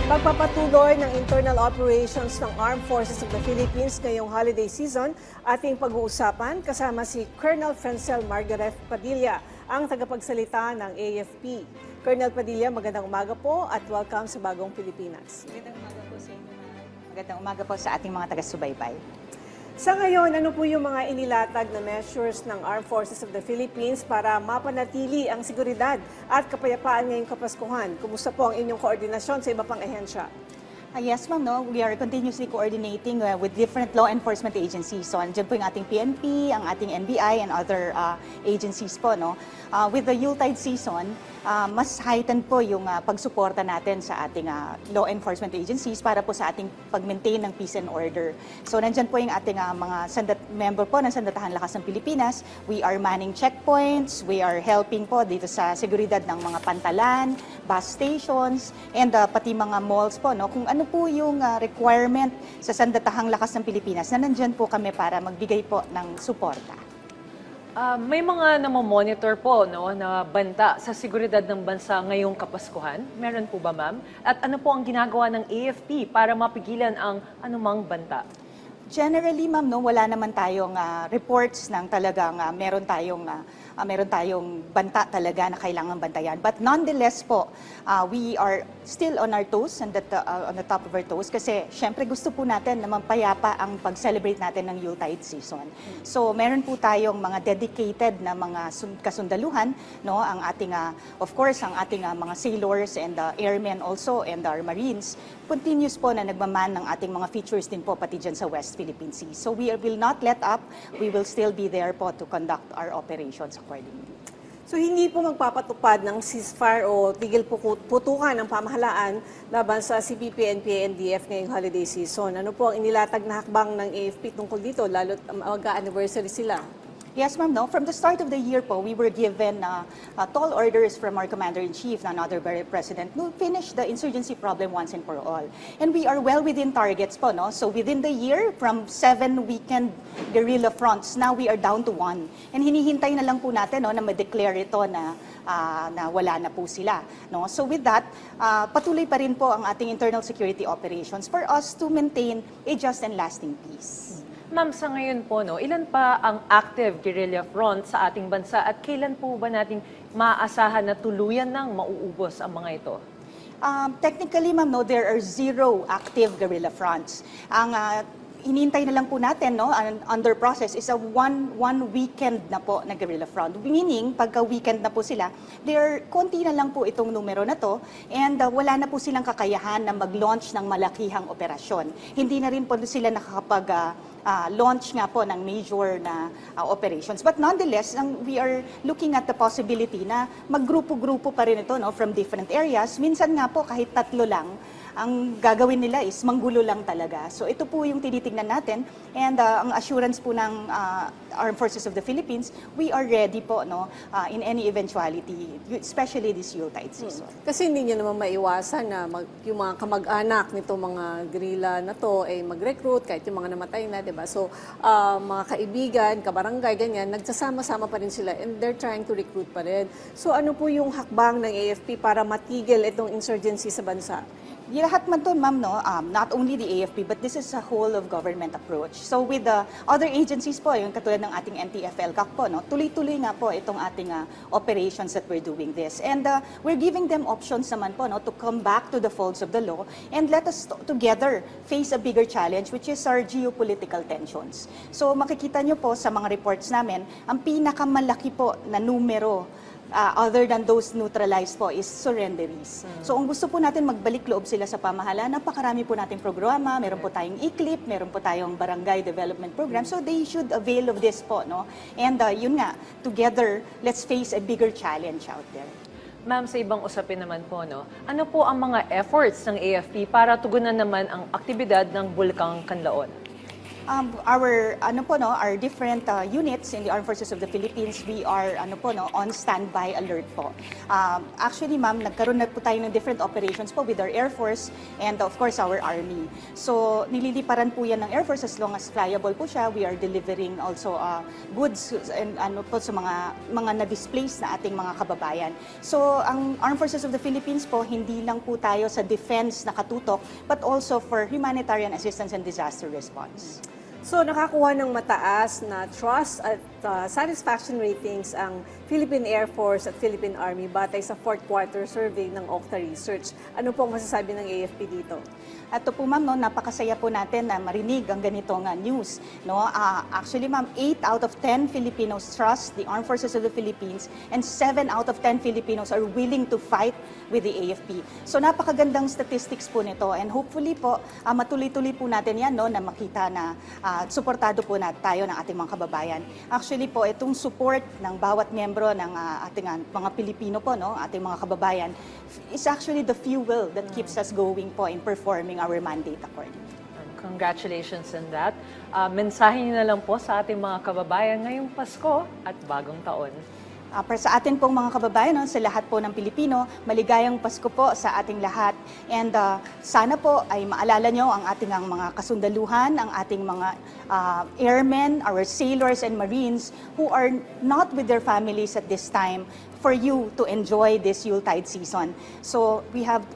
Pagpapatuloy ng internal operations ng Armed Forces of the Philippines ngayong holiday season, ating pag-uusapan kasama si Colonel Francel Margareth Padilla, ang tagapagsalita ng AFP. Colonel Padilla, magandang umaga po at welcome sa Bagong Pilipinas. Magandang umaga po sa inyo, ma'am. Magandang umaga po sa ating mga taga-subaybay. Sa ngayon, ano po yung mga inilatag na measures ng Armed Forces of the Philippines para mapanatili ang seguridad at kapayapaan ngayong Kapaskuhan? Kumusta po ang inyong koordinasyon sa iba pang ehensya? Yes, ma'am, no? We are continuously coordinating with different law enforcement agencies. So, andyan po yung ating PNP, ang ating NBI, and other agencies po, no? With the Yuletide season, mas heightened po yung pagsuporta natin sa ating law enforcement agencies para po sa ating pag-maintain ng peace and order. So, nandyan po yung ating mga member po ng Sandatahan Lakas ng Pilipinas. We are manning checkpoints, we are helping po dito sa seguridad ng mga pantalan, bus stations, and pati mga malls po, no? Kung ano po yung requirement sa Sandatahang Lakas ng Pilipinas na nandyan po kami para magbigay po ng suporta. May mga namomonitor po, no, na banta sa seguridad ng bansa ngayong Kapaskuhan. Meron po ba, ma'am? At ano po ang ginagawa ng AFP para mapigilan ang anumang banta? Generally, ma'am, no, wala naman tayong reports ng talagang meron tayong banta talaga na kailangan bantayan. But nonetheless po, we are still on our toes and on the top of our toes kasi syempre gusto po natin na mampayapa ang pag-celebrate natin ng Yuletide season. So meron po tayong mga dedicated na mga kasundaluhan, no, ang ating of course ang ating mga sailors and airmen also and our marines continuous po na nagmaman ng ating mga features din po pati dyan sa West Philippine Sea. So we will not let up. We will still be there po to conduct our operations accordingly. So hindi po magpapatupad ng ceasefire o tigil putukan ng pamahalaan laban sa CPP, NPA, NDF ngayong holiday season. Ano po ang inilatag na hakbang ng AFP tungkol dito, lalo't mag-anniversary sila? Yes, ma'am. No? From the start of the year po, we were given tall orders from our Commander-in-Chief, none other by President, to finish the insurgency problem once and for all. And we are well within targets po. No? So within the year, from 7 weekend guerrilla fronts, now we are down to 1. And hinihintay na lang po natin, no, na ma-declare ito na wala na po sila. No? So with that, patuloy pa rin po ang ating internal security operations for us to maintain a just and lasting peace. Ma'am, sa ngayon po, no, ilan pa ang active guerrilla front sa ating bansa at kailan po ba nating maaasahan na tuluyan nang mauubos ang mga ito? Technically, ma'am, no, there are 0 active guerrilla fronts. Ang hinihintay na lang po natin, no, under process is a one weekend na po na guerrilla front. Meaning, pagka weekend na po sila, konti na lang po itong numero na to and wala na po silang kakayahan na mag-launch ng malakihang operasyon. Hindi na rin po sila nakakapag-launch nga po ng major na operations. But nonetheless, we are looking at the possibility na maggrupo-grupo pa rin ito, no, from different areas. Minsan nga po kahit 3 lang, ang gagawin nila is manggulo lang talaga. So ito po yung tinitingnan natin and ang assurance po ng Armed Forces of the Philippines, we are ready po, no, in any eventuality, especially this Yuletide season. Kasi hindi niyo naman maiwasan na yung mga kamag-anak nito mga guerrilla na to ay mag-recruit kahit yung mga namatay na, 'di ba? So mga kaibigan, kabarangay, ganyan, nagsasama-sama pa rin sila and they're trying to recruit pa rin. So ano po yung hakbang ng AFP para matigil itong insurgency sa bansa? Lahat man to, ma'am, no, not only the AFP, but this is a whole of government approach. So with the other agencies po, yung katulad ng ating NTF-ELCAC po, no, tuloy-tuloy nga po itong ating operations that we're doing this. And we're giving them options naman po, no, to come back to the folds of the law and let us together face a bigger challenge, which is our geopolitical tensions. So makikita nyo po sa mga reports namin, ang pinakamalaki po na numero other than those neutralized po is surrenderies. So ang gusto po natin magbalik loob sila sa pamahalaan, napakarami po nating programa, meron po tayong ICLIP, meron po tayong barangay development program, so they should avail of this po, no? And yun nga, together, let's face a bigger challenge out there. Ma'am, sa ibang usapin naman po, no, ano po ang mga efforts ng AFP para tugunan naman ang aktibidad ng Bulkang Kanlaon? Our different units in the Armed Forces of the Philippines, we are on standby alert po. Actually, ma'am, nagkaroon na po tayo ng different operations po with our Air Force and of course our Army. So nililiparan po yan ng Air Force as long as flyable po siya. We are delivering also goods and po sa mga na-displaced na ating mga kababayan. So ang Armed Forces of the Philippines po, hindi lang po tayo sa defense nakatutok, but also for humanitarian assistance and disaster response. So nakakuha ng mataas na trust at satisfaction ratings ang Philippine Air Force at Philippine Army batay sa fourth quarter survey ng Okta Research. Ano po ang masasabi ng AFP dito? At ito po ma'am, no, napakasaya po natin na marinig ang ganitong news. No? Actually ma'am, 8 out of 10 Filipinos trust the Armed Forces of the Philippines and 7 out of 10 Filipinos are willing to fight with the AFP. So napakagandang statistics po nito and hopefully po matuloy-tuloy po natin yan, no, na makita na suportado po na tayo ng ating mga kababayan. Actually po, itong support ng bawat miyembro ng ating mga Pilipino po, no, ating mga kababayan, is actually the fuel that keeps us going po in performing our mandate accordingly. Congratulations on that. Mensahe niyo na lang po sa ating mga kababayan ngayong Pasko at bagong taon. Para sa atin pong mga kababayan, no, sa lahat po ng Pilipino, maligayang Pasko po sa ating lahat. And sana po ay maalala nyo ang ating mga kasundaluhan, ang ating mga airmen, our sailors and marines who are not with their families at this time for you to enjoy this Yuletide season. So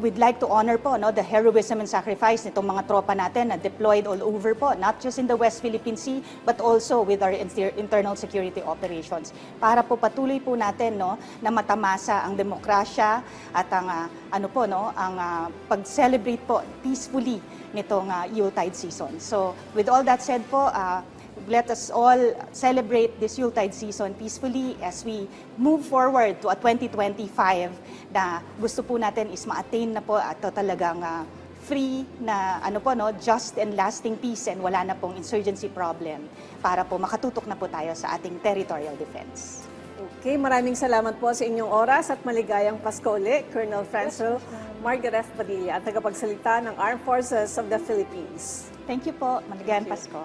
we'd like to honor po, no, the heroism and sacrifice nitong mga tropa natin na deployed all over po, not just in the West Philippine Sea, but also with our internal security operations. Para po patuloy po natin, no, na matamasa ang demokrasya at ang ang pag-celebrate po peacefully nitong Yuletide season. So with all that said po, let us all celebrate this Yuletide season peacefully as we move forward to a 2025 na gusto po natin is ma-attain na po at talagang free na just and lasting peace and wala na pong insurgency problem para po makatutok na po tayo sa ating territorial defense. Okay, maraming salamat po sa inyong oras at maligayang Pasko uli, Colonel Franco Margaret Padilla, at tagapagsalita ng Armed Forces of the Philippines. Thank you po. Maligayang Pasko.